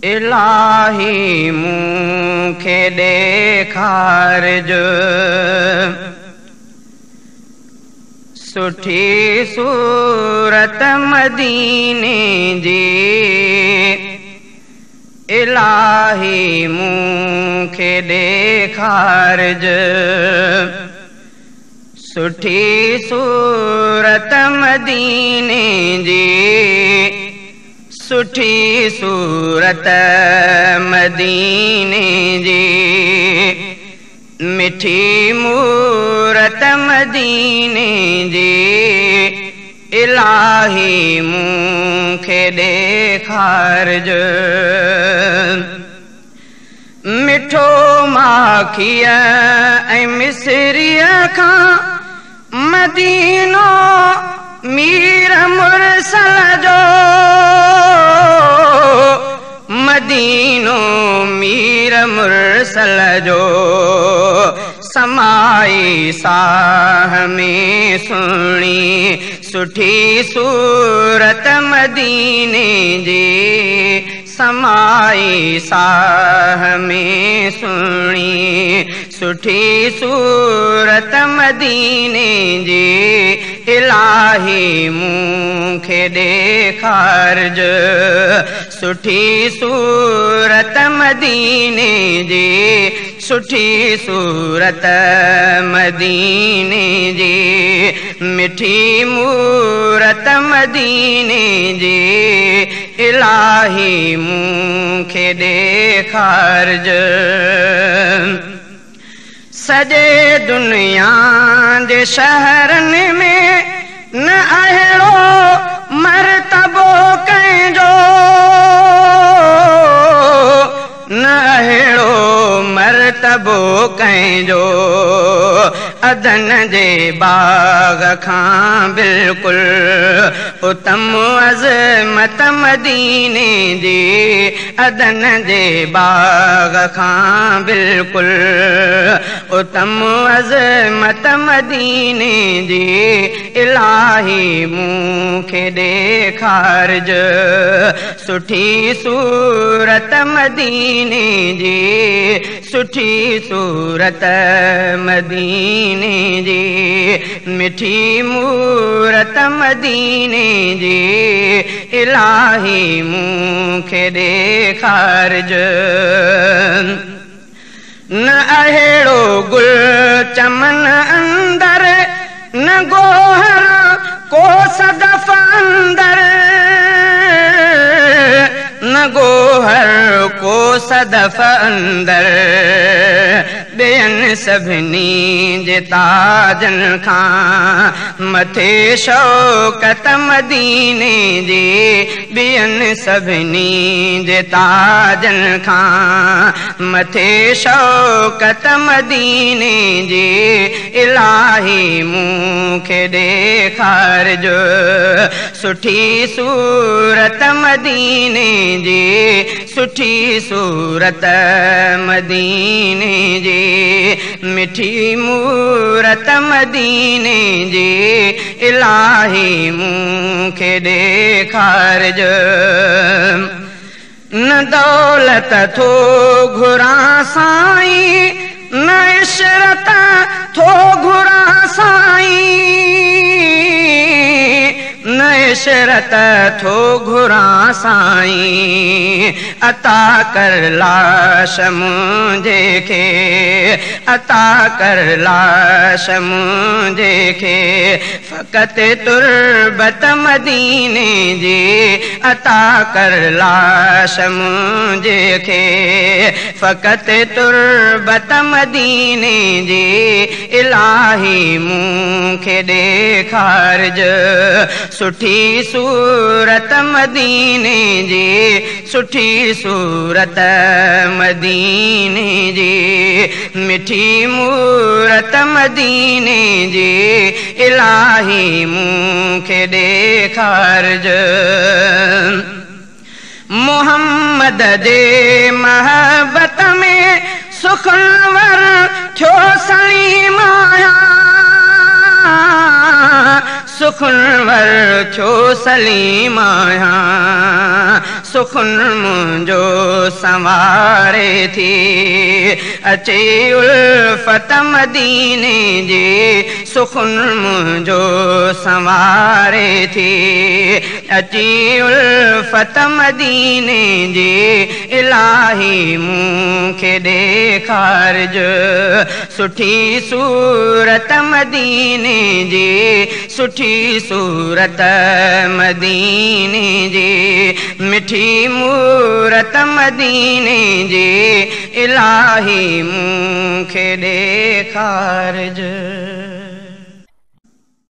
इलाही मूंखे ॾेखारिज सुठी सूरत मदीने जी इलाही मूंखे ॾेखारिज सुठी सूरत मदीने जी सुठी सूरत मदीने जी मिठी मूरत मदीने जी इलाही मूंखे ॾेखारिज मिठो माखीअ ऐं मिसरीअ खां मदीनो मीर मुरसल जो मदीनो मीर मुरसल जो समाई साह में सुणी सुठी सूरत मदीने जी समाई साह में सुणी सुठी सूरत मदीने जी इलाही मूंखे ॾेखारिज सुठी सूरत मदीने जी सुठी सूरत मदीने जी मिठी मूरत मदीने जी इलाही मूंखे ॾेखारिज सॼे दुनिया जे शहरनि में न अहिड़ो मर्तबो कंहिंजो न अहिड़ो मर्तबो कंहिंजो अदन जे बाग खां बिल्कुलु उतम अज़मत मदीने जी अदन जे बाग खां बिल्कुलु उतम अज़मत मदीने जी इलाही मूंखे ॾेखारिज सुठी सूरत मदीने जी सुठी सूरत मदीने जी मिठी मूरत मदीने जी इलाही मूंखे ॾेखारिज न अहिड़ो गुल चमन अंदर न गोहर को सदफ अंदर न गोहर को सदफ अंदर ॿियनि सभिनी जे ताजनि खां मथे शौक़त मदीने जी ॿियनि सभिनी जे ताजनि खां मथे शौक़त मदीने जी इलाही मूंखे ॾेखारिज सुठी सूरत मदीने जी सुठी सूरत मदीने जी मिठी मूरत मदीने जी इलाही मूंखे ॾेखारिज न दौलत थो घुरां साईं न इशरत थो घुरां साईं न इशरत थो घुरां साईं अता कर लाश मुंहिंजे खे अता कर लाश मुंहिंजे खे फ़क़ति तुरबत मदीने जी अता कर लाश मुंहिंजे खे फ़क़ति तुरबत मदीने जी इलाही मूंखे ॾेखारिज सुठी सूरत मदीने जी सुठी सूरत मदीने जी मिठी मूरत मदीने जी इलाही मूंखे ॾेखारिज मोहम्मद जे महबत में सुखनवर थियो सलीम आया सुखनवर थियो सलीम आया सुखुन मुंहिंजो संवारे थी अचे उल्फत मदीने जे सुखुन मुंहिंजो संवारे थी अची उल्फत मदीने जे इलाही मूंखे ॾेखारज सुठी सूरत मदीने जी सुठी सूरत मदीने जी मिठी मूरत मदीने जी इलाही मूंखे ॾेखारज।